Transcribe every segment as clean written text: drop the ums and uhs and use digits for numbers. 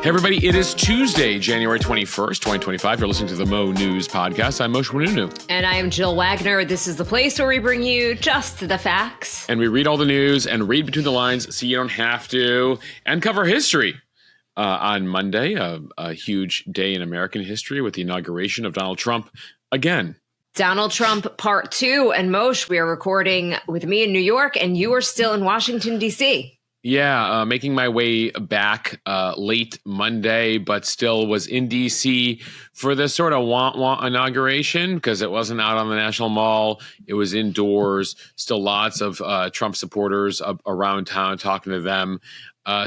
Hey, everybody, it is Tuesday, January 21st, 2025. You're listening to the Mo News Podcast. I'm Moshe Manunu. And I am Jill Wagner. This is the place where we bring you just the facts. And we read all the news and read between the lines so you don't have to, and cover history. On Monday, a huge day in American history with the inauguration of Donald Trump again. Donald Trump Part 2. And Moshe, we are recording with me in New York, and you are still in Washington, D.C. Yeah, making my way back late Monday, but still was in D.C. for this sort of want inauguration because it wasn't out on the National Mall. It was indoors. Still lots of Trump supporters around town talking to them.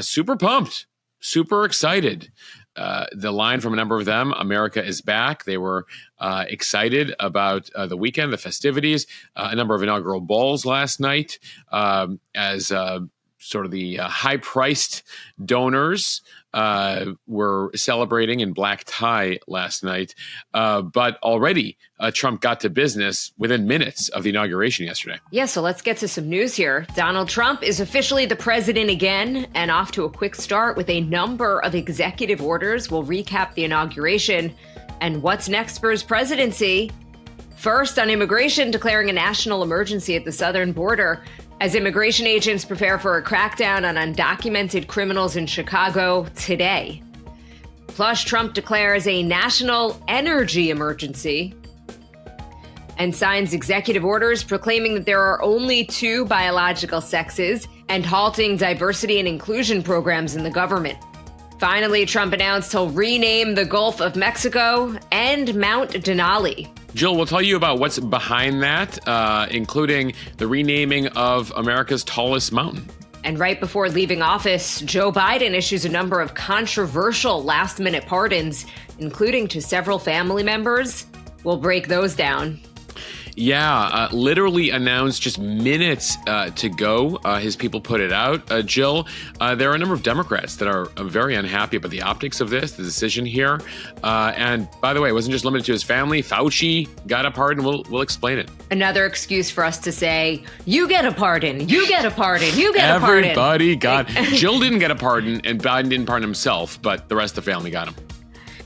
Super pumped, super excited. The line from a number of them, America is back. They were excited about the weekend, the festivities, a number of inaugural balls last night as sort of the high-priced donors were celebrating in black tie last night. But already Trump got to business within minutes of the inauguration yesterday. Yeah, so let's get to some news here. Donald Trump is officially the president again and off to a quick start with a number of executive orders. We'll recap the inauguration and what's next for his presidency. First, on immigration, declaring a national emergency at the southern border as immigration agents prepare for a crackdown on undocumented criminals in Chicago today. Plus, Trump declares a national energy emergency and signs executive orders proclaiming that there are only two biological sexes and halting diversity and inclusion programs in the government. Finally, Trump announced he'll rename the Gulf of Mexico and Mount Denali. Jill, we'll tell you about what's behind that, including the renaming of America's tallest mountain. And right before leaving office, Joe Biden issues a number of controversial last-minute pardons, including to several family members. We'll break those down. Yeah, literally announced just minutes to go. His people put it out. Jill, there are a number of Democrats that are very unhappy about the optics of this, the decision here. And by the way, it wasn't just limited to his family. Fauci got a pardon. We'll explain it. Another excuse for us to say, you get a pardon, you get a pardon, you get a pardon. Everybody got. Jill didn't get a pardon, and Biden didn't pardon himself, but the rest of the family got him.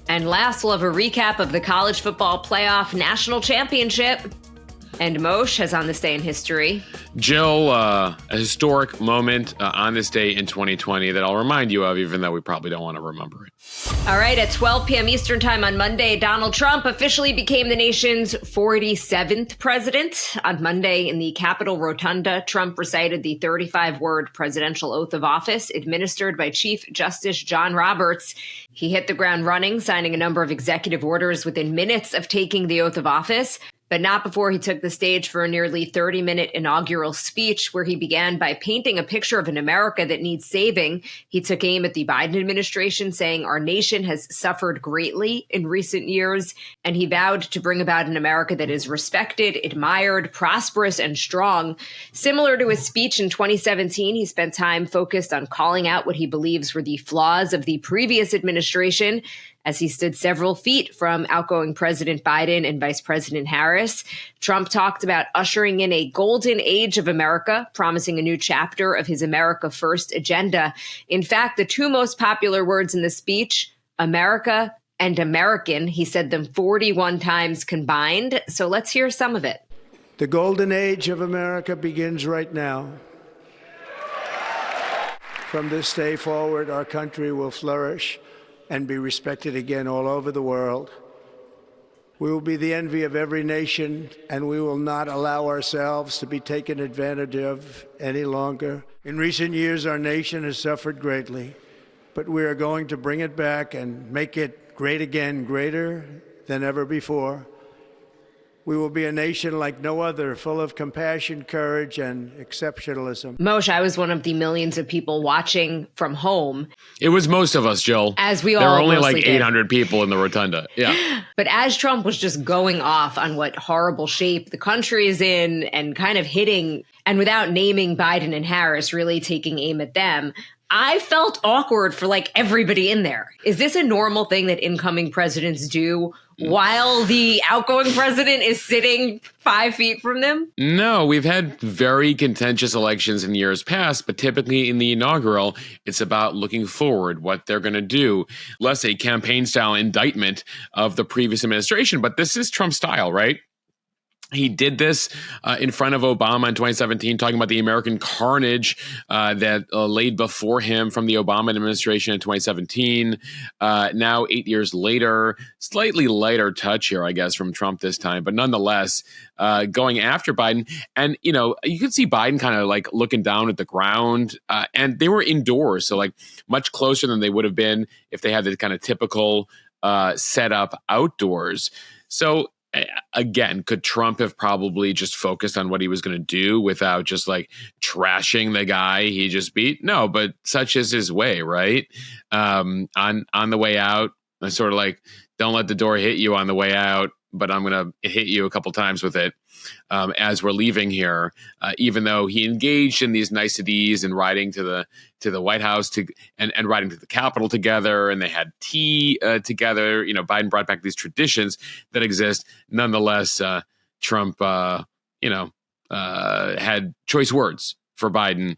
And last, we'll have a recap of the college football playoff national championship. And Moshe has on this day in history. Jill, a historic moment on this day in 2020 that I'll remind you of, even though we probably don't want to remember it. All right, at 12 p.m. Eastern time on Monday, Donald Trump officially became the nation's 47th president. On Monday in the Capitol Rotunda, Trump recited the 35-word presidential oath of office administered by Chief Justice John Roberts. He hit the ground running, signing a number of executive orders within minutes of taking the oath of office, but not before he took the stage for a nearly 30-minute inaugural speech where he began by painting a picture of an America that needs saving. He took aim at the Biden administration, saying our nation has suffered greatly in recent years, and he vowed to bring about an America that is respected, admired, prosperous, and strong. Similar to his speech in 2017, he spent time focused on calling out what he believes were the flaws of the previous administration, as he stood several feet from outgoing President Biden and Vice President Harris. Trump talked about ushering in a golden age of America, promising a new chapter of his America First agenda. In fact, the two most popular words in the speech, America and American, he said them 41 times combined. So let's hear some of it. The golden age of America begins right now. From this day forward, our country will flourish and be respected again all over the world. We will be the envy of every nation, and we will not allow ourselves to be taken advantage of any longer. In recent years, our nation has suffered greatly, but we are going to bring it back and make it great again, greater than ever before. We will be a nation like no other, full of compassion, courage, and exceptionalism. Moshe, I was one of the millions of people watching from home. It was most of us, Jill. As we all There were only like did. 800 people in the rotunda. Yeah. But as Trump was just going off on what horrible shape the country is in and kind of hitting, and without naming Biden and Harris, really taking aim at them, I felt awkward for like everybody in there. Is this a normal thing that incoming presidents do while the outgoing president is sitting 5 feet from them? No, we've had very contentious elections in years past, but typically in the inaugural, it's about looking forward, what they're going to do, less a campaign style indictment of the previous administration. But this is Trump style, right? He did this in front of Obama in 2017, talking about the American carnage that laid before him from the Obama administration in 2017. Now, 8 years later, slightly lighter touch here, I guess, from Trump this time, but nonetheless, going after Biden. And, you know, you could see Biden kind of like looking down at the ground, and they were indoors, so like much closer than they would have been if they had the kind of typical setup outdoors. So, again, could Trump have probably just focused on what he was going to do without just like trashing the guy he just beat? No, but such is his way, right? On the way out, I sort of like, don't let the door hit you on the way out, but I'm going to hit you a couple times with it as we're leaving here, even though he engaged in these niceties and riding to the White House and riding to the Capitol together, and they had tea together. You know, Biden brought back these traditions that exist. Nonetheless, Trump, had choice words for Biden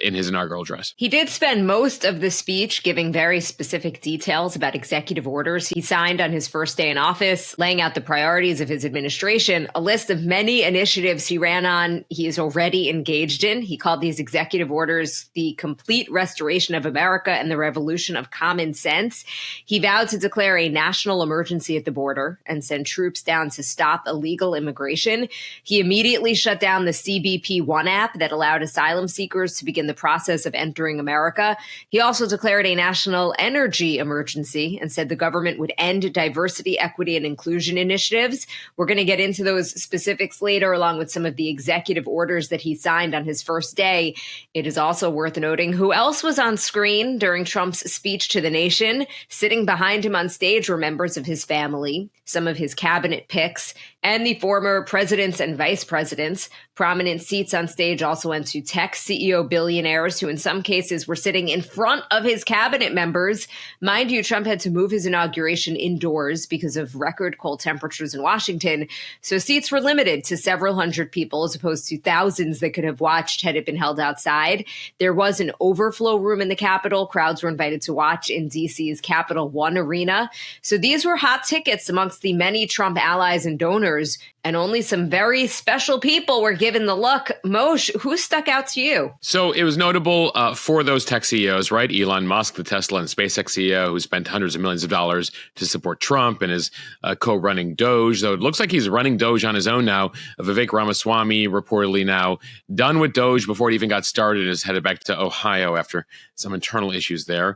in his inaugural address. He did spend most of the speech giving very specific details about executive orders he signed on his first day in office, laying out the priorities of his administration, a list of many initiatives he ran on he is already engaged in. He called these executive orders the complete restoration of America and the revolution of common sense. He vowed to declare a national emergency at the border and send troops down to stop illegal immigration. He immediately shut down the CBP One app that allowed asylum seekers to begin the process of entering America. He also declared a national energy emergency and said the government would end diversity, equity, and inclusion initiatives. We're going to get into those specifics later, along with some of the executive orders that he signed on his first day. It is also worth noting who else was on screen during Trump's speech to the nation. Sitting behind him on stage were members of his family, some of his cabinet picks, and the former presidents and vice presidents. Prominent seats on stage also went to tech CEO billionaires who in some cases were sitting in front of his cabinet members. Mind you, Trump had to move his inauguration indoors because of record cold temperatures in Washington. So seats were limited to several hundred people as opposed to thousands that could have watched had it been held outside. There was an overflow room in the Capitol. Crowds were invited to watch in DC's Capital One Arena. So these were hot tickets amongst the many Trump allies and donors, and only some very special people were given the look. Moshe, who stuck out to you? So it was notable for those tech CEOs, right? Elon Musk, the Tesla and SpaceX CEO, who spent hundreds of millions of dollars to support Trump and is co-running Doge, though it looks like he's running Doge on his own now. Vivek Ramaswamy reportedly now done with Doge before it even got started and is headed back to Ohio after some internal issues there.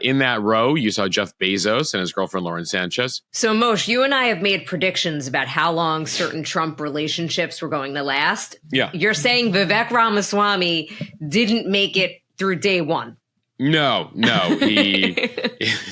In that row, you saw Jeff Bezos and his girlfriend, Lauren Sanchez. So Moshe, you and I have made predictions about how long certain Trump relationships were going to last. Yeah. You're saying Vivek Ramaswamy didn't make it through day one. No, he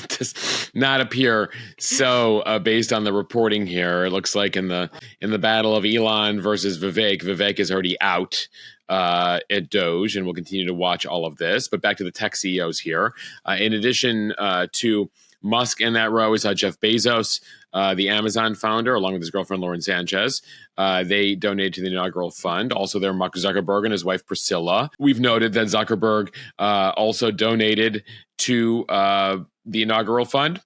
does not appear so. Based on the reporting here, it looks like in the battle of Elon versus Vivek is already out at Doge, and we'll continue to watch all of this. But back to the tech CEOs here. In addition to Musk in that row, we saw Jeff Bezos, the Amazon founder, along with his girlfriend, Lauren Sanchez. They donated to the inaugural fund. Also there, Mark Zuckerberg and his wife, Priscilla. We've noted that Zuckerberg also donated to the inaugural fund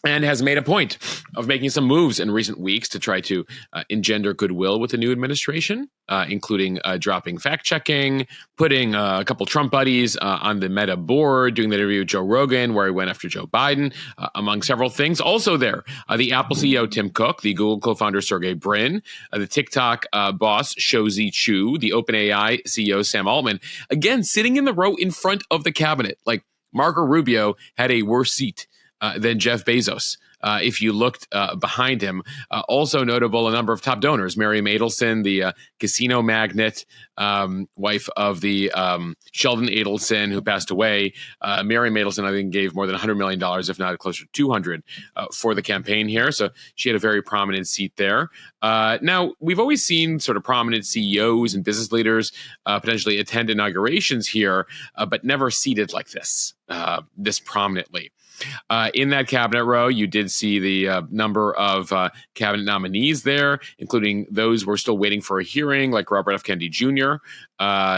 and has made a point of making some moves in recent weeks to try to engender goodwill with the new administration, including dropping fact-checking, putting a couple Trump buddies on the Meta board, doing the interview with Joe Rogan, where he went after Joe Biden, among several things. Also there, the Apple CEO, Tim Cook, the Google co-founder, Sergey Brin, the TikTok boss, Shou-Zi Chu, the OpenAI CEO, Sam Altman, again, sitting in the row in front of the cabinet. Like Marco Rubio had a worse seat than Jeff Bezos. If you looked behind him. Also notable, a number of top donors. Mary Adelson, the casino magnate, wife of the Sheldon Adelson, who passed away. Mary Adelson, I think, gave more than $100 million, if not closer to $200 for the campaign here. So she had a very prominent seat there. Now, we've always seen sort of prominent CEOs and business leaders potentially attend inaugurations here, but never seated like this, this prominently. In that cabinet row, you did see the number of cabinet nominees there, including those who are still waiting for a hearing, like Robert F. Kennedy Jr.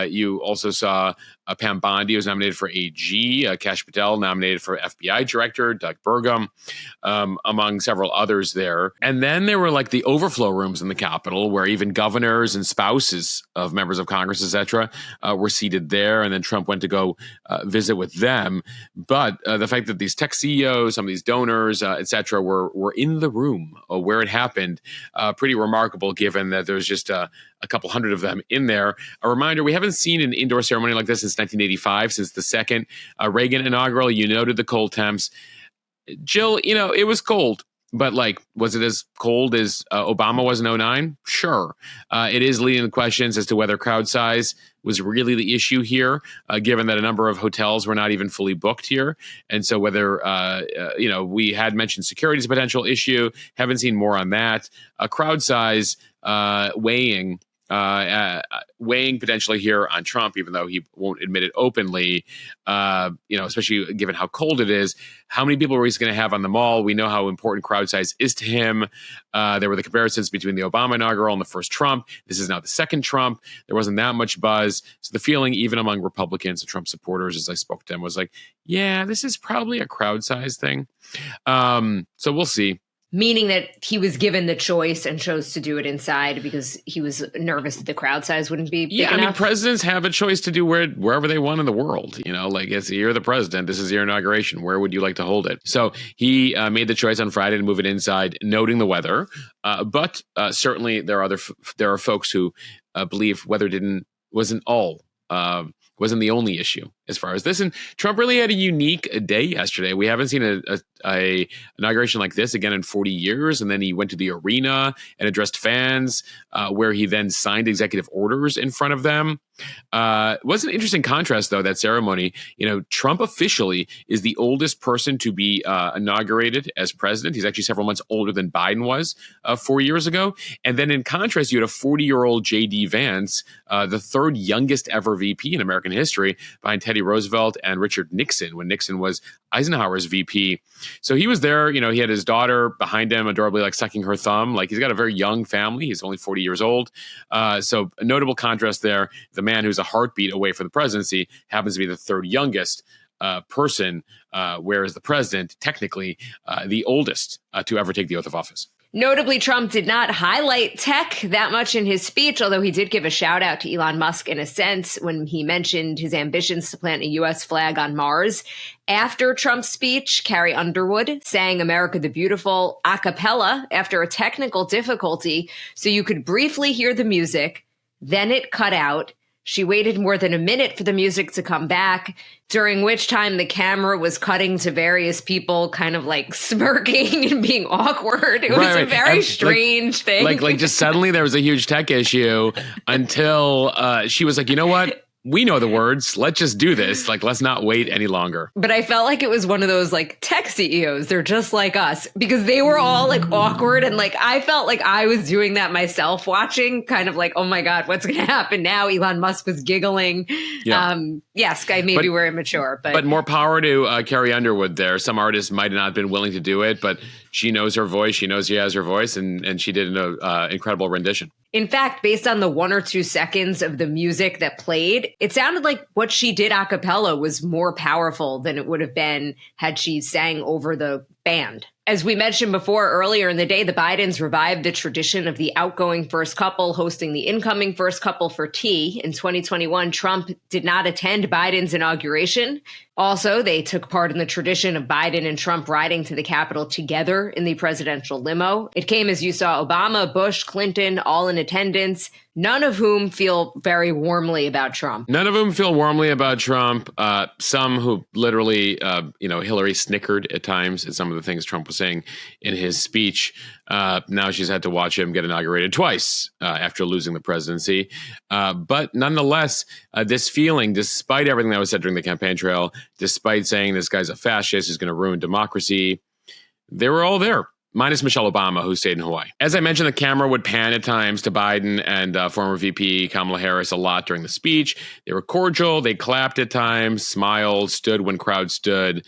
You also saw Pam Bondi was nominated for AG, Kash Patel nominated for FBI Director, Doug Burgum, among several others there. And then there were like the overflow rooms in the Capitol, where even governors and spouses of members of Congress, etc., were seated there. And then Trump went to go visit with them. But the fact that these tech CEOs, some of these donors, etc., were in the room where it happened, pretty remarkable, given that there's just a couple hundred of them in there. A reminder, we haven't seen an indoor ceremony like this since 1985, since the second Reagan inaugural. You noted the cold temps. Jill, it was cold, but was it as cold as Obama was in 2009? Sure. It is leading to questions as to whether crowd size was really the issue here, given that a number of hotels were not even fully booked here. And so whether, we had mentioned security as a potential issue, haven't seen more on that. Crowd size weighing potentially here on Trump, even though he won't admit it openly, especially given how cold it is. How many people were he going to have on the mall? We know how important crowd size is to him. There were the comparisons between the Obama inaugural and the first Trump. This is now the second Trump. There wasn't that much buzz. So the feeling, even among Republicans and Trump supporters, as I spoke to them, was like, yeah, this is probably a crowd size thing. So we'll see. Meaning that he was given the choice and chose to do it inside because he was nervous that the crowd size wouldn't be big enough. I mean, presidents have a choice to do wherever they want in the world. You're the president. This is your inauguration. Where would you like to hold it? So he made the choice on Friday to move it inside, noting the weather. But certainly there are folks who believe weather wasn't the only issue as far as this. And Trump really had a unique day yesterday. We haven't seen a inauguration like this again in 40 years. And then he went to the arena and addressed fans, where he then signed executive orders in front of them. It was an interesting contrast, though, that ceremony. Trump officially is the oldest person to be inaugurated as president. He's actually several months older than Biden was 4 years ago. And then in contrast, you had a 40-year-old J.D. Vance, the third youngest ever VP in American history, behind Teddy Roosevelt and Richard Nixon, when Nixon was Eisenhower's VP. So he was there. He had his daughter behind him, adorably sucking her thumb. He's got a very young family. He's only 40 years old. So a notable contrast there. The man who's a heartbeat away from the presidency happens to be the third youngest person, whereas the president, technically, the oldest to ever take the oath of office. Notably, Trump did not highlight tech that much in his speech, although he did give a shout out to Elon Musk in a sense when he mentioned his ambitions to plant a U.S. flag on Mars. After Trump's speech, Carrie Underwood sang America the Beautiful a cappella after a technical difficulty, so you could briefly hear the music. Then it cut out. She waited more than a minute for the music to come back, during which time the camera was cutting to various people kind of smirking and being awkward. It was a very strange thing. Just suddenly there was a huge tech issue until she was like, you know what? We know the words. Let's just do this. Let's not wait any longer. But I felt like it was one of those tech CEOs. They're just like us because they were all awkward. And I felt like I was doing that myself watching kind of oh my God, what's going to happen now? Elon Musk was giggling. Yeah. Yes, maybe we're immature. But more power to Carrie Underwood there. Some artists might not have been willing to do it, but she knows her voice. She knows she has her voice. And she did an incredible rendition. In fact, based on the 1 or 2 seconds of the music that played, it sounded like what she did a cappella was more powerful than it would have been had she sang over the band. As we mentioned before, earlier in the day, the Bidens revived the tradition of the outgoing first couple hosting the incoming first couple for tea. In 2021, Trump did not attend Biden's inauguration. Also, they took part in the tradition of Biden and Trump riding to the Capitol together in the presidential limo. It came as you saw Obama, Bush, Clinton, all in attendance, none of whom feel very warmly about Trump. None of them feel warmly about Trump. Some who literally, Hillary snickered at times at some of the things Trump was saying in his speech. Now she's had to watch him get inaugurated twice after losing the presidency. But nonetheless, this feeling, despite everything that was said during the campaign trail, despite saying this guy's a fascist who's going to ruin democracy, they were all there. minus Michelle Obama, who stayed in Hawaii. As I mentioned, the camera would pan at times to Biden and former VP Kamala Harris a lot during the speech. They were cordial. They clapped at times, smiled, stood when crowds stood.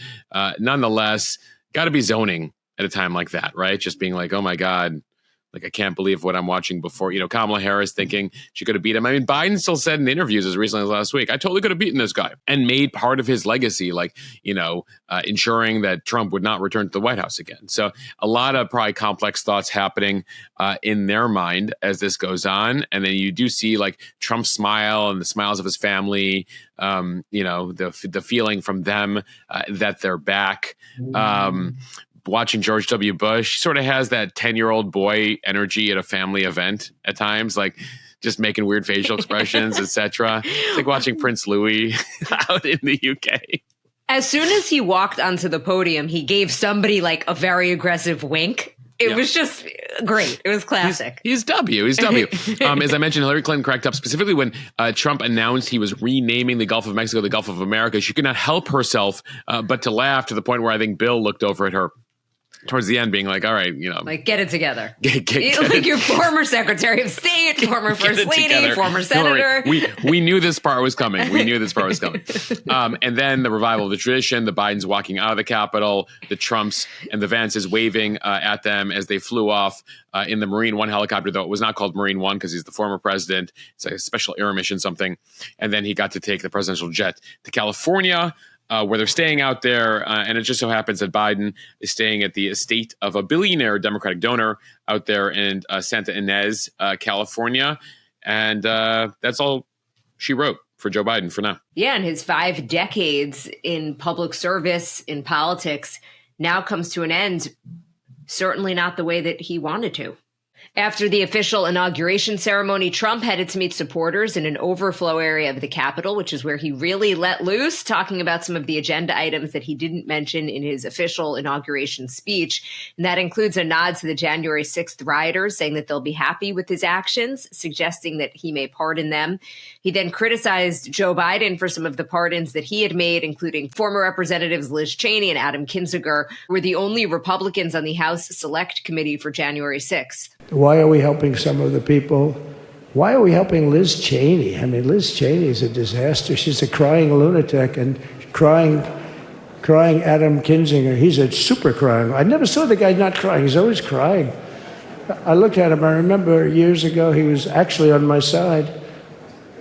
Nonetheless, got to be zoning at a time like that, right? Just being like, oh my God, like I can't believe what I'm watching before. Kamala Harris thinking she could have beat him. I mean, Biden still said in interviews as recently as last week, I totally could have beaten this guy, and made part of his legacy, ensuring that Trump would not return to the White House again. So a lot of probably complex thoughts happening in their mind as this goes on. And then you do see like Trump's smile and the smiles of his family, the feeling from them that they're back. Watching George W. Bush sort of has that 10-year-old boy energy at a family event at times, like just making weird facial expressions, etc. It's like watching Prince Louis out in the UK. As soon as he walked onto the podium, he gave somebody like a very aggressive wink. It was just great. It was classic. He's W. As I mentioned, Hillary Clinton cracked up specifically when Trump announced he was renaming the Gulf of Mexico the Gulf of America. She could not help herself but to laugh, to the point where I think Bill looked over at her towards the end being like, all right, like, get it together. Get like your former Secretary of State, former First Lady, former Senator. We knew this part was coming. And then the revival of the tradition, the Bidens walking out of the Capitol, the Trumps and the Vances waving at them as they flew off in the Marine One helicopter, though it was not called Marine One because he's the former president. It's a special air mission something. And then he got to take the presidential jet to California, where they're staying out there. And it just so happens that Biden is staying at the estate of a billionaire Democratic donor out there in Santa Ynez, California. And that's all she wrote for Joe Biden for now. Yeah, and his 5 decades in public service, in politics, now comes to an end. Certainly not the way that he wanted to. After the official inauguration ceremony, Trump headed to meet supporters in an overflow area of the Capitol, which is where he really let loose, talking about some of the agenda items that he didn't mention in his official inauguration speech. And that includes a nod to the January 6th rioters, saying that they'll be happy with his actions, suggesting that he may pardon them. He then criticized Joe Biden for some of the pardons that he had made, including former Representatives Liz Cheney and Adam Kinzinger, who were the only Republicans on the House Select Committee for January 6th. Why are we helping some of the people? Why are we helping Liz Cheney? I mean, Liz Cheney is a disaster. She's a crying lunatic, and crying Adam Kinzinger. He's a super crying. I never saw the guy not crying. He's always crying. I looked at him. I remember years ago he was actually on my side.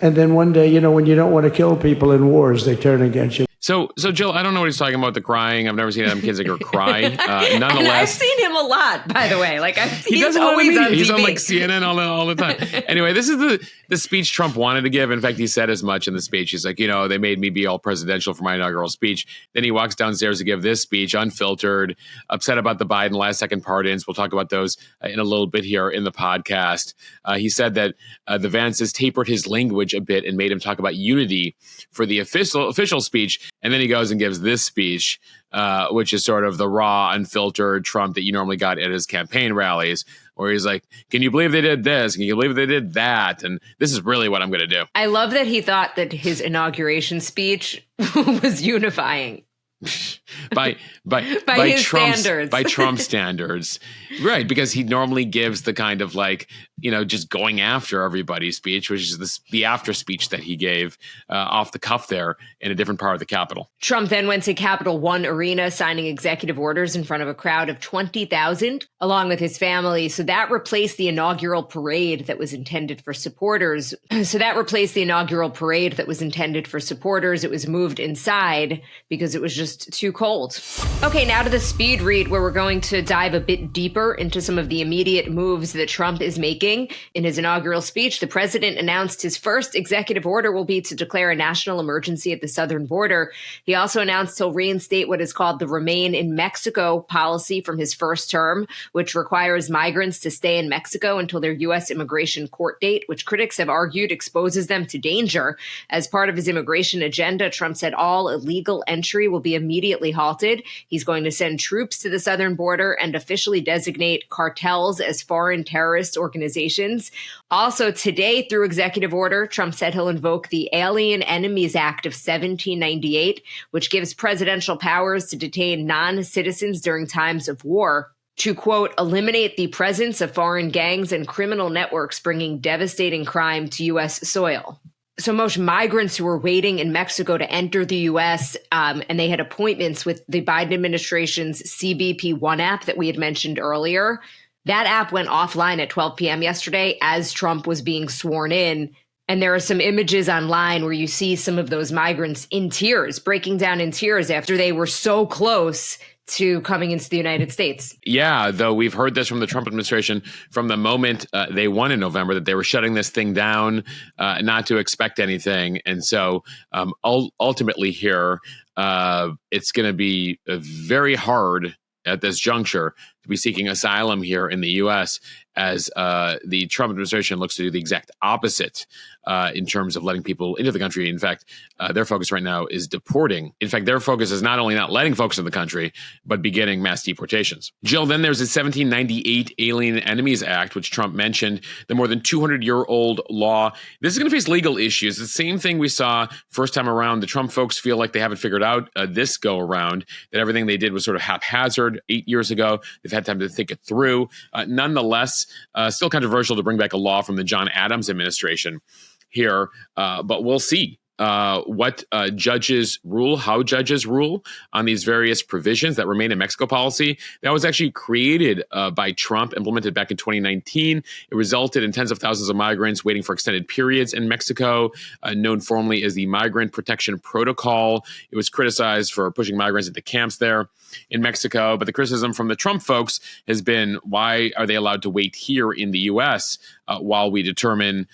And then one day, when you don't want to kill people in wars, they turn against you. So Jill, I don't know what he's talking about, the crying. I've never seen Adam Kinzinger cry. Nonetheless, and I've seen him a lot, by the way. Like he's always on TV. He's on like CNN all the time. Anyway, this is the speech Trump wanted to give. In fact, he said as much in the speech. He's like, they made me be all presidential for my inaugural speech. Then he walks downstairs to give this speech, unfiltered, upset about the Biden last-second pardons. We'll talk about those in a little bit here in the podcast. He said that the Vances tapered his language a bit and made him talk about unity for the official speech. And then he goes and gives this speech, which is sort of the raw, unfiltered Trump that you normally got at his campaign rallies, where he's like, can you believe they did this? Can you believe they did that? And this is really what I'm going to do. I love that he thought that his inauguration speech was unifying. by his standards. By Trump's standards. Right, because he normally gives the kind of like, just going after everybody speech, which is the after speech that he gave off the cuff there in a different part of the Capitol. Trump then went to Capitol One Arena, signing executive orders in front of a crowd of 20,000, along with his family. So that replaced the inaugural parade that was intended for supporters. It was moved inside because it was just too cold. Okay, now to the speed read, where we're going to dive a bit deeper into some of the immediate moves that Trump is making. In his inaugural speech, the president announced his first executive order will be to declare a national emergency at the southern border. He also announced he'll reinstate what is called the Remain in Mexico policy from his first term, which requires migrants to stay in Mexico until their U.S. immigration court date, which critics have argued exposes them to danger. As part of his immigration agenda, Trump said all illegal entry will be immediately halted. He's going to send troops to the southern border and officially designate cartels as foreign terrorist organizations. Also today, through executive order, Trump said he'll invoke the Alien Enemies Act of 1798, which gives presidential powers to detain non-citizens during times of war. to, quote, eliminate the presence of foreign gangs and criminal networks bringing devastating crime to U.S. soil. So most migrants who were waiting in Mexico to enter the U.S. And they had appointments with the Biden administration's CBP One app that we had mentioned earlier. That app went offline at 12 p.m. yesterday as Trump was being sworn in. And there are some images online where you see some of those migrants in tears, breaking down in tears after they were so close to coming into the United States. Yeah, though we've heard this from the Trump administration from the moment they won in November, that they were shutting this thing down, not to expect anything. And so ultimately here, it's going to be very hard at this juncture to be seeking asylum here in the U.S. as the Trump administration looks to do the exact opposite in terms of letting people into the country. In fact, their focus right now is deporting. In fact, their focus is not only not letting folks in the country, but beginning mass deportations. Jill, then there's the 1798 Alien Enemies Act, which Trump mentioned, the more than 200-year-old law. This is going to face legal issues. The same thing we saw first time around. The Trump folks feel like they haven't figured out this go around, that everything they did was sort of haphazard 8 years ago. They've had time to think it through. Nonetheless, still controversial to bring back a law from the John Adams administration here, but we'll see what judges rule, how judges rule on these various provisions that remain in Mexico policy. That was actually created by Trump, implemented back in 2019. It resulted in tens of thousands of migrants waiting for extended periods in Mexico, known formally as the Migrant Protection Protocol. It was criticized for pushing migrants into camps there in Mexico. But the criticism from the Trump folks has been, why are they allowed to wait here in the U.S. While we determine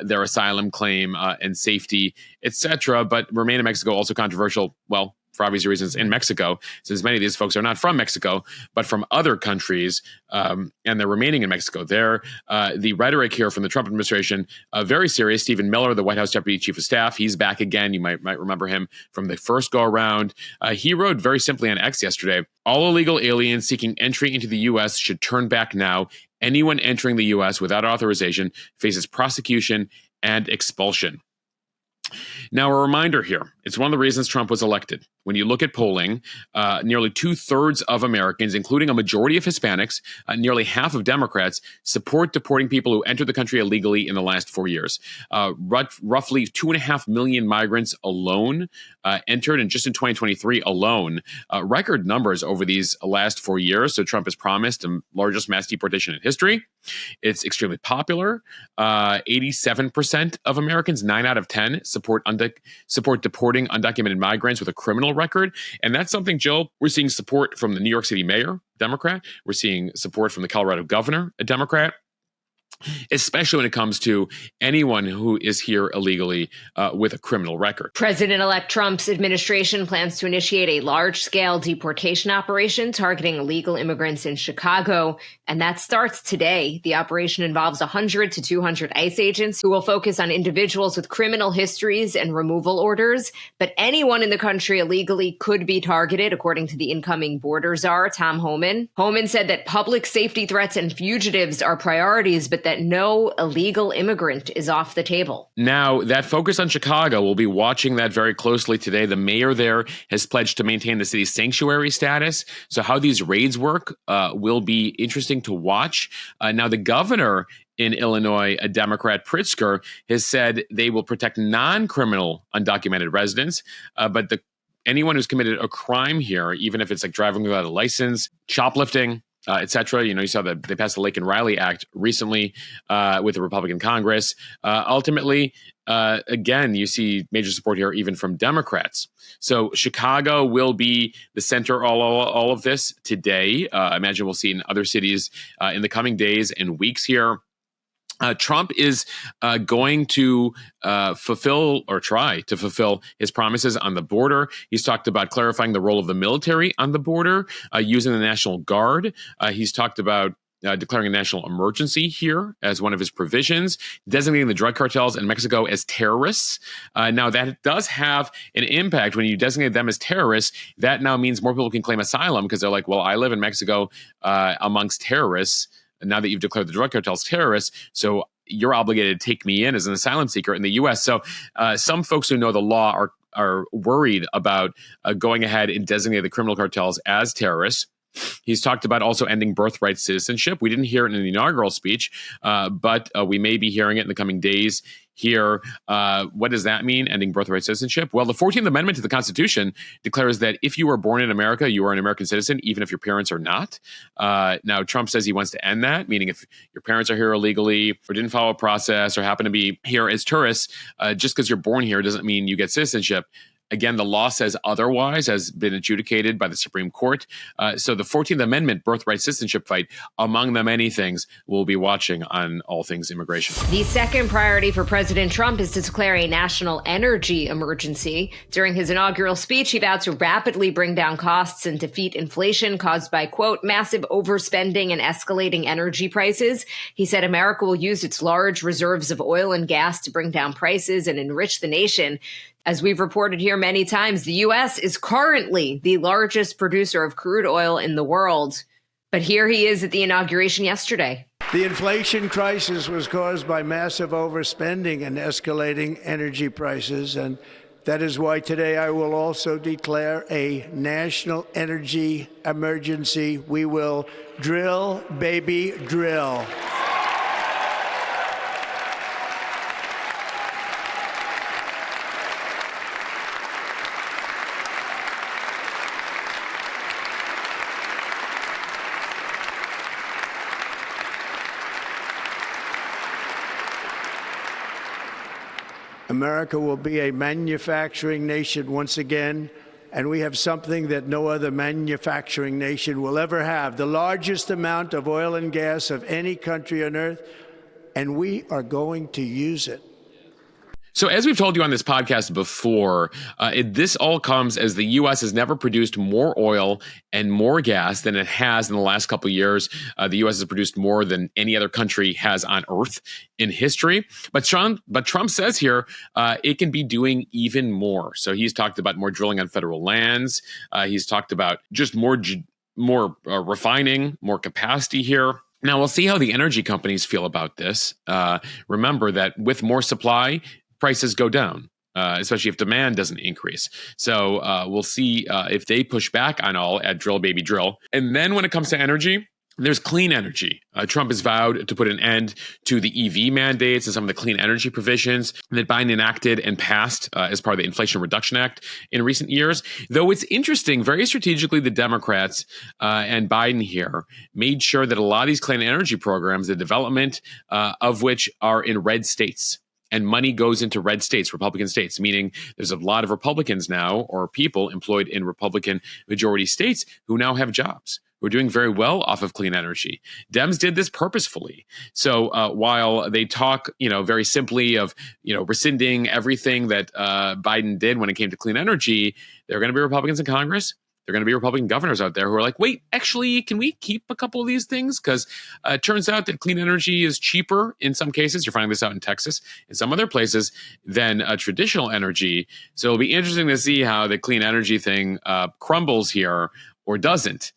their asylum claim and safety, etc. But remain in Mexico, also controversial, well, for obvious reasons, in Mexico, since many of these folks are not from Mexico, but from other countries, and they're remaining in Mexico. The rhetoric here from the Trump administration, very serious. Stephen Miller, the White House Deputy Chief of Staff, he's back again. You might remember him from the first go-around. He wrote very simply on X yesterday, all illegal aliens seeking entry into the U.S. should turn back now. Anyone entering the U.S. without authorization faces prosecution and expulsion. Now, a reminder here, it's one of the reasons Trump was elected. When you look at polling, nearly 2/3 of Americans, including a majority of Hispanics, nearly half of Democrats, support deporting people who entered the country illegally in the last 4 years. Roughly 2.5 million migrants alone entered, and just in 2023 alone, record numbers over these last 4 years. So Trump has promised the largest mass deportation in history. It's extremely popular. 87% of Americans, 9 out of 10, support deporting undocumented migrants with a criminal record. And that's something, Jill, we're seeing support from the New York City mayor, Democrat. We're seeing support from the Colorado governor, a Democrat, especially when it comes to anyone who is here illegally with a criminal record. President-elect Trump's administration plans to initiate a large-scale deportation operation targeting illegal immigrants in Chicago, and that starts today. The operation involves 100 to 200 ICE agents who will focus on individuals with criminal histories and removal orders, but anyone in the country illegally could be targeted, according to the incoming border czar, Tom Homan. Homan said that public safety threats and fugitives are priorities, but that no illegal immigrant is off the table. Now, that focus on Chicago, we'll be watching that very closely today. The mayor there has pledged to maintain the city's sanctuary status. So how these raids work will be interesting to watch. Now, the governor in Illinois, a Democrat, Pritzker, has said they will protect non-criminal undocumented residents, but anyone who's committed a crime here, even if it's like driving without a license, shoplifting, etc. You saw that they passed the Lake and Riley Act recently with the Republican Congress. Ultimately, again, you see major support here even from Democrats. So Chicago will be the center all of this today. I imagine we'll see in other cities in the coming days and weeks here. Trump is going to fulfill or try to fulfill his promises on the border. He's talked about clarifying the role of the military on the border, using the National Guard. He's talked about declaring a national emergency here as one of his provisions, designating the drug cartels in Mexico as terrorists. Now, that does have an impact. When you designate them as terrorists, that now means more people can claim asylum because they're like, well, I live in Mexico amongst terrorists. Now that you've declared the drug cartels terrorists, so you're obligated to take me in as an asylum seeker in the U.S. So some folks who know the law are worried about going ahead and designating the criminal cartels as terrorists. He's talked about also ending birthright citizenship. We didn't hear it in the inaugural speech, but we may be hearing it in the coming days here. What does that mean, ending birthright citizenship? Well, the 14th Amendment to the Constitution declares that if you were born in America, you are an American citizen, even if your parents are not. Now, Trump says he wants to end that, meaning if your parents are here illegally or didn't follow a process or happen to be here as tourists, just because you're born here doesn't mean you get citizenship. Again, the law says otherwise, has been adjudicated by the Supreme Court. So the 14th Amendment birthright citizenship fight, among the many things we'll be watching on All Things Immigration. The second priority for President Trump is to declare a national energy emergency. During his inaugural speech, he vowed to rapidly bring down costs and defeat inflation caused by, quote, massive overspending and escalating energy prices. He said America will use its large reserves of oil and gas to bring down prices and enrich the nation. As we've reported here many times, the U.S. is currently the largest producer of crude oil in the world. But here he is at the inauguration yesterday. The inflation crisis was caused by massive overspending and escalating energy prices. And that is why today I will also declare a national energy emergency. We will drill, baby, drill. America will be a manufacturing nation once again, and we have something that no other manufacturing nation will ever have, the largest amount of oil and gas of any country on earth, and we are going to use it. So as we've told you on this podcast before, this all comes as the U.S. has never produced more oil and more gas than it has in the last couple of years. The U.S. has produced more than any other country has on Earth in history. But Trump says here it can be doing even more. So he's talked about more drilling on federal lands. He's talked about just more refining, more capacity here. Now, we'll see how the energy companies feel about this. Remember that with more supply, prices go down, especially if demand doesn't increase. So we'll see if they push back on all at drill, baby, drill. And then when it comes to energy, there's clean energy. Trump has vowed to put an end to the EV mandates and some of the clean energy provisions that Biden enacted and passed as part of the Inflation Reduction Act in recent years. Though it's interesting, very strategically, the Democrats and Biden here made sure that a lot of these clean energy programs, the development of which are in red states, and money goes into red states, Republican states, meaning there's a lot of Republicans now or people employed in Republican majority states who now have jobs. We're doing very well off of clean energy. Dems did this purposefully. So while they talk, very simply of, rescinding everything that Biden did when it came to clean energy, there are going to be Republicans in Congress. There are going to be Republican governors out there who are like, wait, actually, can we keep a couple of these things? Because it turns out that clean energy is cheaper in some cases. You're finding this out in Texas, in some other places, than traditional energy. So it'll be interesting to see how the clean energy thing crumbles here or doesn't.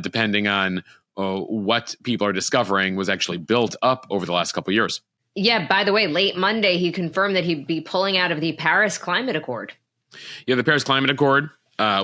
Depending on what people are discovering was actually built up over the last couple of years. Yeah, by the way, late Monday, he confirmed that he'd be pulling out of the Paris Climate Accord. Yeah, the Paris Climate Accord,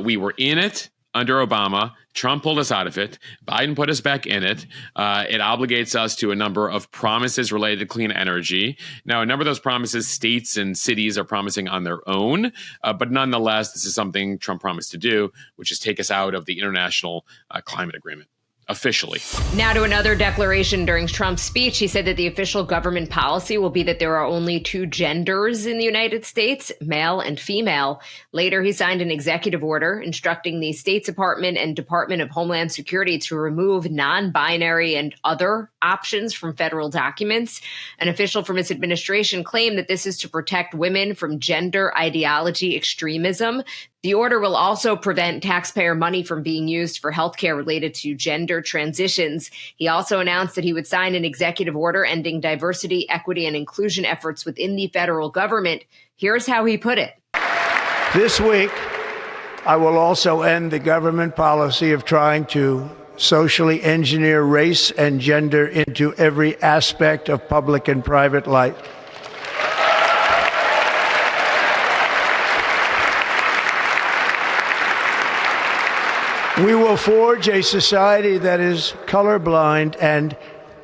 we were in it under Obama. Trump pulled us out of it. Biden put us back in it. It obligates us to a number of promises related to clean energy. Now, a number of those promises, states and cities are promising on their own. But nonetheless, this is something Trump promised to do, which is take us out of the international climate agreement. Officially. Now to another declaration during Trump's speech. He said that the official government policy will be that there are only two genders in the United States, male and female. Later, he signed an executive order instructing the State Department and Department of Homeland Security to remove non-binary and other options from federal documents. An official from his administration claimed that this is to protect women from gender ideology extremism. The order will also prevent taxpayer money from being used for healthcare related to gender transitions. He also announced that he would sign an executive order ending diversity, equity, and inclusion efforts within the federal government. Here's how he put it. This week, I will also end the government policy of trying to socially engineer race and gender into every aspect of public and private life. We will forge a society that is colorblind and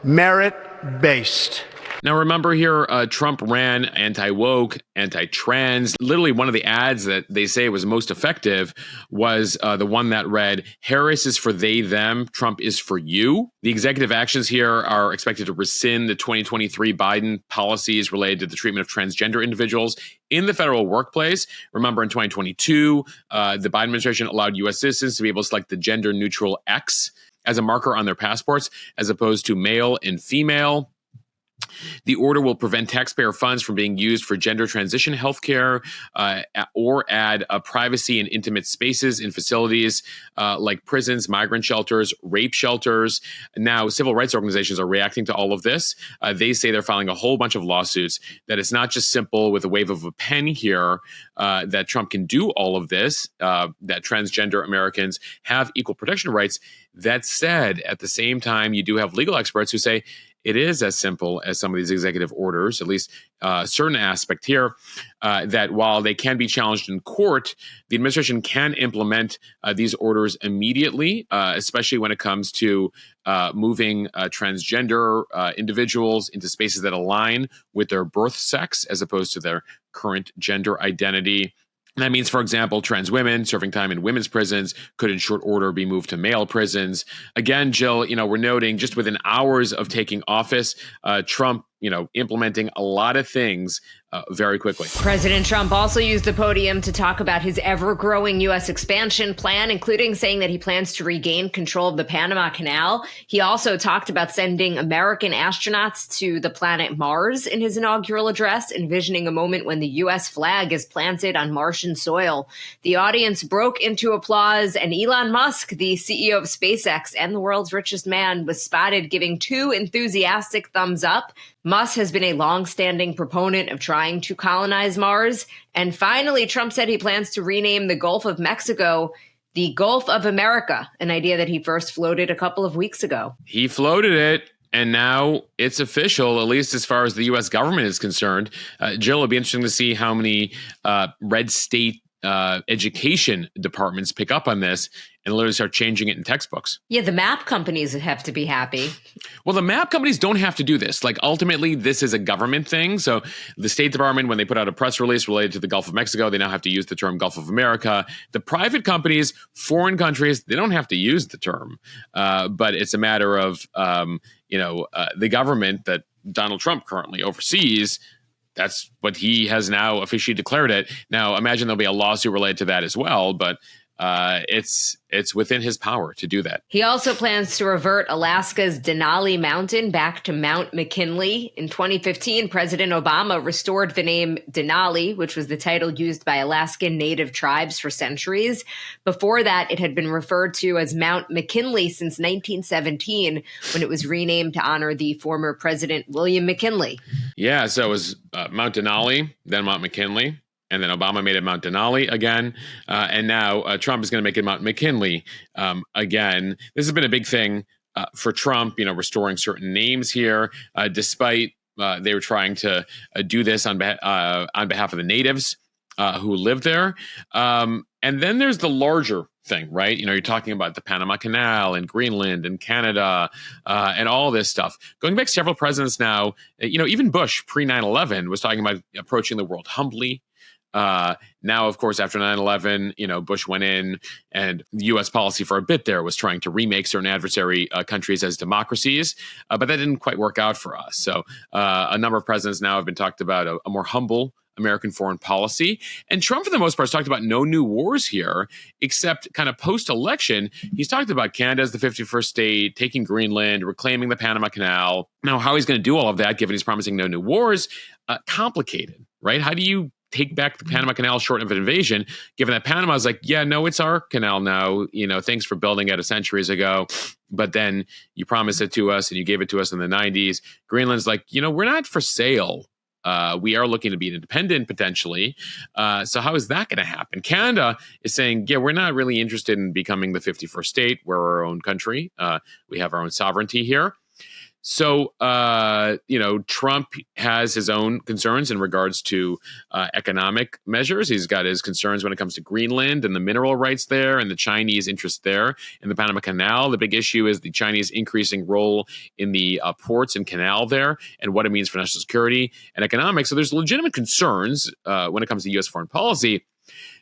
merit-based. Now, remember here, Trump ran anti-woke, anti-trans. Literally, one of the ads that they say was most effective was the one that read, Harris is for they, them, Trump is for you. The executive actions here are expected to rescind the 2023 Biden policies related to the treatment of transgender individuals in the federal workplace. Remember, in 2022, the Biden administration allowed U.S. citizens to be able to select the gender-neutral X as a marker on their passports, as opposed to male and female. The order will prevent taxpayer funds from being used for gender transition healthcare or add privacy and intimate spaces in facilities like prisons, migrant shelters, rape shelters. Now, civil rights organizations are reacting to all of this. They say they're filing a whole bunch of lawsuits, that it's not just simple with a wave of a pen here that Trump can do all of this, that transgender Americans have equal protection rights. That said, at the same time, you do have legal experts who say, it is as simple as some of these executive orders, at least a certain aspect here, that while they can be challenged in court, the administration can implement these orders immediately, especially when it comes to moving transgender individuals into spaces that align with their birth sex as opposed to their current gender identity. That means, for example, trans women serving time in women's prisons could in short order be moved to male prisons. Again, Jill, we're noting just within hours of taking office, Trump, implementing a lot of things very quickly. President Trump also used the podium to talk about his ever-growing U.S. expansion plan, including saying that he plans to regain control of the Panama Canal. He also talked about sending American astronauts to the planet Mars in his inaugural address, envisioning a moment when the U.S. flag is planted on Martian soil. The audience broke into applause, and Elon Musk, the CEO of SpaceX and the world's richest man, was spotted giving 2 enthusiastic thumbs up. Musk has been a long-standing proponent of trying to colonize Mars. And finally, Trump said he plans to rename the Gulf of Mexico the Gulf of America, an idea that he first floated a couple of weeks ago. He floated it, and now it's official, at least as far as the U.S. government is concerned. Jill, it'll be interesting to see how many red state education departments pick up on this and literally start changing it in textbooks. Yeah, the map companies have to be happy. Well, the map companies don't have to do this. Like, ultimately, this is a government thing. So the State Department, when they put out a press release related to the Gulf of Mexico, they now have to use the term Gulf of America. The private companies, foreign countries, they don't have to use the term. But it's a matter of, the government that Donald Trump currently oversees. That's what he has now officially declared it. Now, imagine there'll be a lawsuit related to that as well, but it's within his power to do that. He also plans to revert Alaska's Denali Mountain back to Mount McKinley. In 2015, President Obama restored the name Denali, which was the title used by Alaskan Native tribes for centuries. Before that, it had been referred to as Mount McKinley since 1917, when it was renamed to honor the former President William McKinley. Yeah, so it was Mount Denali, then Mount McKinley. And then Obama made it Mount Denali again. And now Trump is going to make it Mount McKinley again. This has been a big thing for Trump, restoring certain names here, despite they were trying to do this on behalf of the natives who live there. And then there's the larger thing, right? You're talking about the Panama Canal and Greenland and Canada and all this stuff. Going back several presidents now, even Bush pre 9/11 was talking about approaching the world humbly. Now, of course, after 9/11, Bush went in, and the U.S. policy for a bit there was trying to remake certain adversary countries as democracies, but that didn't quite work out for us. So a number of presidents now have been talked about a more humble American foreign policy. And Trump, for the most part, has talked about no new wars here, except kind of post-election. He's talked about Canada as the 51st state, taking Greenland, reclaiming the Panama Canal. Now, how he's going to do all of that, given he's promising no new wars, complicated, right? How do you take back the Panama Canal short of an invasion, given that Panama's like, yeah, no, it's our canal now. Thanks for building it centuries ago. But then you promised it to us and you gave it to us in the 90s. Greenland's like, we're not for sale. We are looking to be independent potentially. So how is that going to happen? Canada is saying, yeah, we're not really interested in becoming the 51st state. We're our own country. We have our own sovereignty here. So, Trump has his own concerns in regards to economic measures. He's got his concerns when it comes to Greenland and the mineral rights there and the Chinese interest there in the Panama Canal. The big issue is the Chinese increasing role in the ports and canal there and what it means for national security and economics. So there's legitimate concerns when it comes to U.S. foreign policy.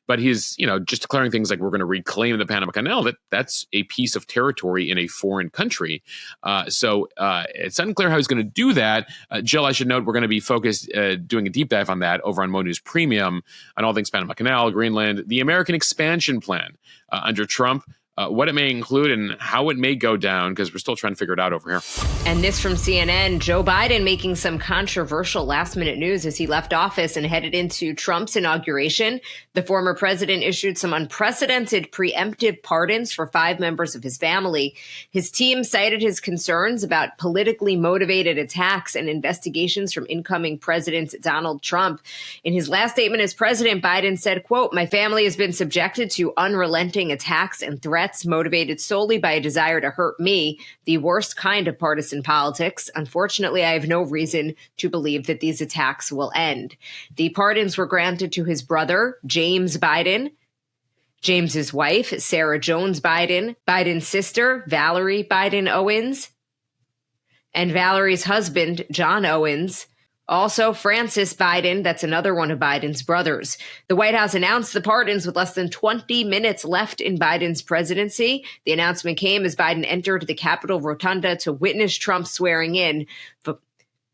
But he's, just declaring things like we're going to reclaim the Panama Canal, that's a piece of territory in a foreign country. So it's unclear how he's going to do that. Jill, I should note, we're going to be focused doing a deep dive on that over on Mo News Premium on all things Panama Canal, Greenland, the American expansion plan under Trump. What it may include and how it may go down, because we're still trying to figure it out over here. And this from CNN, Joe Biden making some controversial last-minute news as he left office and headed into Trump's inauguration. The former president issued some unprecedented preemptive pardons for 5 members of his family. His team cited his concerns about politically motivated attacks and investigations from incoming President Donald Trump. In his last statement as president, Biden said, quote, "My family has been subjected to unrelenting attacks and threats motivated solely by a desire to hurt me, the worst kind of partisan politics. Unfortunately, I have no reason to believe that these attacks will end." The pardons were granted to his brother, James Biden, James's wife, Sarah Jones Biden, Biden's sister, Valerie Biden Owens, and Valerie's husband, John Owens. Also, Francis Biden, that's another one of Biden's brothers. The White House announced the pardons with less than 20 minutes left in Biden's presidency. The announcement came as Biden entered the Capitol Rotunda to witness Trump swearing in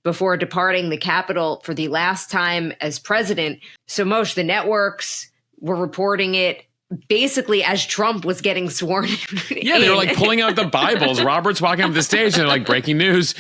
before departing the Capitol for the last time as president. So, Moshe, the networks were reporting it basically as Trump was getting sworn in. Yeah, they were like pulling out the Bibles. Robert's walking up the stage and they're like, breaking news.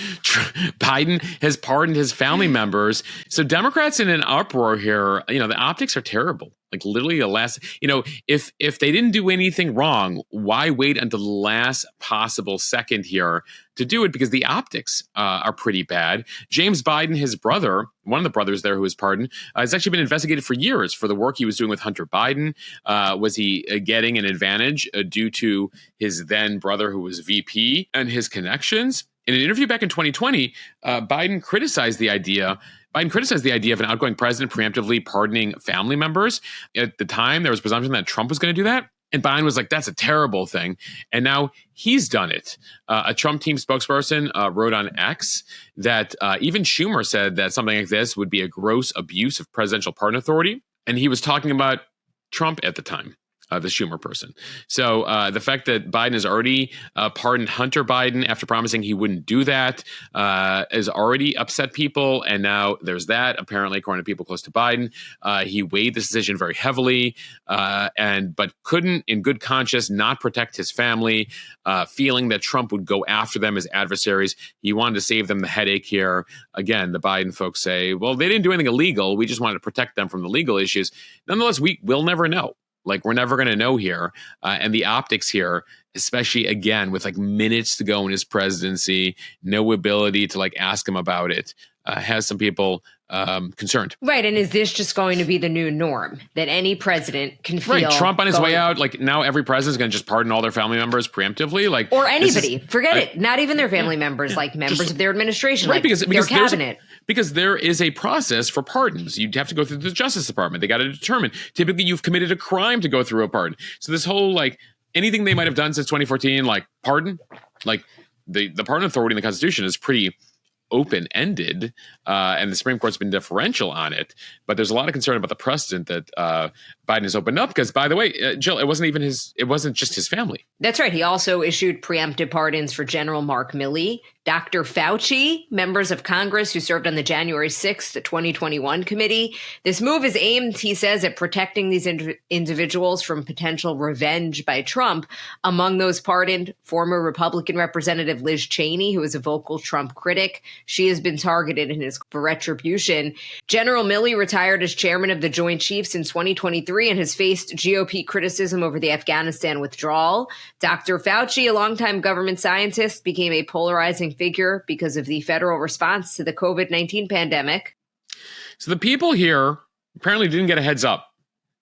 Biden has pardoned his family members. So Democrats in an uproar here, the optics are terrible. Like literally the last, if they didn't do anything wrong, why wait until the last possible second here to do it? Because the optics are pretty bad. James Biden, his brother, one of the brothers there who was pardoned, has actually been investigated for years for the work he was doing with Hunter Biden. Was he getting an advantage due to his then brother who was VP and his connections? In an interview back in 2020, Biden criticized the idea of an outgoing president preemptively pardoning family members. At the time, there was presumption that Trump was going to do that. And Biden was like, that's a terrible thing. And now he's done it. A Trump team spokesperson wrote on X that even Schumer said that something like this would be a gross abuse of presidential pardon authority. And he was talking about Trump at the time. The Schumer person. So the fact that Biden has already pardoned Hunter Biden after promising he wouldn't do that has already upset people. And now there's that, apparently, according to people close to Biden. He weighed this decision very heavily but couldn't, in good conscience, not protect his family, feeling that Trump would go after them as adversaries. He wanted to save them the headache here. Again, the Biden folks say, well, they didn't do anything illegal. We just wanted to protect them from the legal issues. Nonetheless, we'll never know. Like, we're never going to know here. And the optics here, especially, again, with like minutes to go in his presidency, no ability to like ask him about it, has some people concerned. Right. And is this just going to be the new norm that any president can feel? Right. Trump on his way out, like now every president is going to just pardon all their family members preemptively. Like, or anybody. Forget it. Not even their family members, like members of their administration, right, like because their cabinet. Because there is a process for pardons. You'd have to go through the Justice Department. They got to determine. Typically, you've committed a crime to go through a pardon. So this whole, like, anything they might have done since 2014, like pardon, like the pardon authority in the Constitution is pretty open-ended, and the Supreme Court's been deferential on it. But there's a lot of concern about the precedent that Biden has opened up. Because, by the way, Jill, it wasn't just his family. That's right. He also issued preemptive pardons for General Mark Milley, Dr. Fauci, members of Congress who served on the January 6th, 2021 committee. This move is aimed, he says, at protecting these individuals from potential revenge by Trump. Among those pardoned, former Republican Representative Liz Cheney, who is a vocal Trump critic. She has been targeted for retribution. General Milley retired as chairman of the Joint Chiefs in 2023 and has faced GOP criticism over the Afghanistan withdrawal. Dr. Fauci, a longtime government scientist, became a polarizing figure because of the federal response to the COVID-19 pandemic. So the people here apparently didn't get a heads up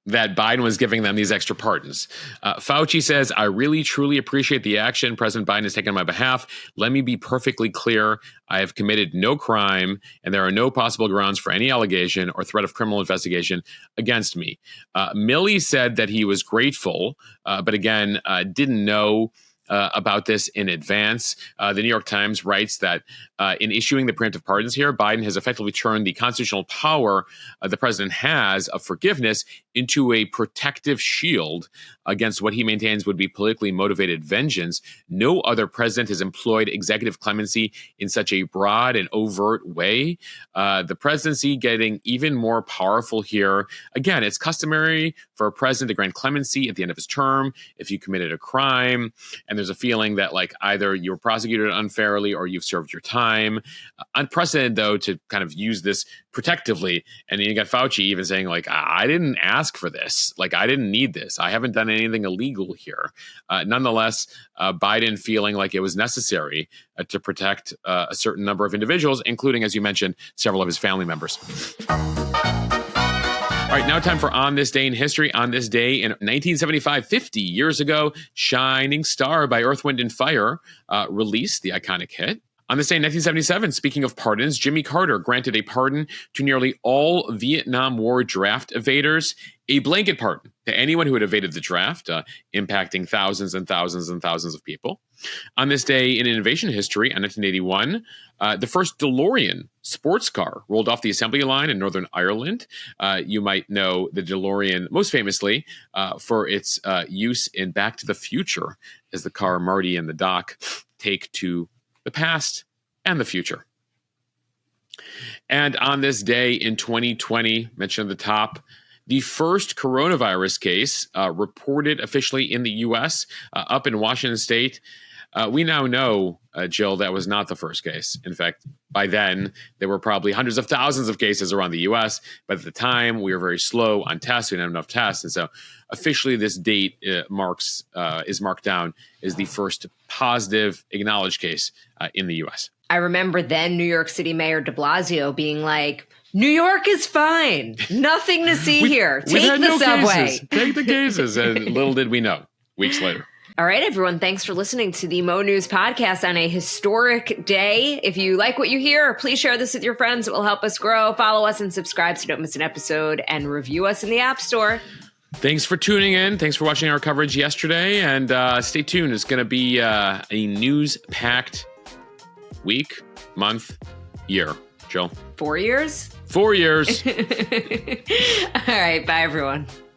that Biden was giving them these extra pardons. Fauci says, I really, truly appreciate the action President Biden has taken on my behalf. Let me be perfectly clear. I have committed no crime, and there are no possible grounds for any allegation or threat of criminal investigation against me. Milley said that he was grateful, but again, didn't know about this in advance. The New York Times writes that in issuing the preemptive pardons here, Biden has effectively turned the constitutional power the president has of forgiveness into a protective shield against what he maintains would be politically motivated vengeance. No other president has employed executive clemency in such a broad and overt way. The presidency getting even more powerful here. Again, it's customary for a president to grant clemency at the end of his term if you committed a crime, and there's a feeling that like either you were prosecuted unfairly or you've served your time. Unprecedented, though, to kind of use this protectively. And you got Fauci even saying, like, I didn't ask for this. Like, I didn't need this. I haven't done anything illegal here. Nonetheless, Biden feeling like it was necessary to protect a certain number of individuals, including, as you mentioned, several of his family members. All right, now time for On This Day in History. On this day in 1975, 50 years ago, Shining Star by Earth, Wind & Fire released the iconic hit. On this day in 1977, speaking of pardons, Jimmy Carter granted a pardon to nearly all Vietnam War draft evaders, a blanket pardon to anyone who had evaded the draft, impacting thousands and thousands and thousands of people. On this day in innovation history, in 1981, the first DeLorean sports car rolled off the assembly line in Northern Ireland. You might know the DeLorean most famously for its use in Back to the Future, as the car Marty and the Doc take to the past and the future. And on this day in 2020, mentioned at the top, the first coronavirus case reported officially in the U.S. Up in Washington State. We now know, Jill, that was not the first case. In fact, by then, there were probably hundreds of thousands of cases around the U.S., but at the time, we were very slow on tests. We didn't have enough tests. And so officially, this date is marked down as the first positive acknowledged case in the U.S. I remember then New York City Mayor de Blasio being like, New York is fine. Nothing to see here. Take the subway. Cases. Take the cases. And little did we know, weeks later. All right, everyone. Thanks for listening to the Mo News podcast on a historic day. If you like what you hear, please share this with your friends. It will help us grow. Follow us and subscribe so you don't miss an episode, and review us in the App Store. Thanks for tuning in. Thanks for watching our coverage yesterday. And stay tuned. It's going to be a news-packed week, month, year. Jill? 4 years? 4 years. All right. Bye, everyone.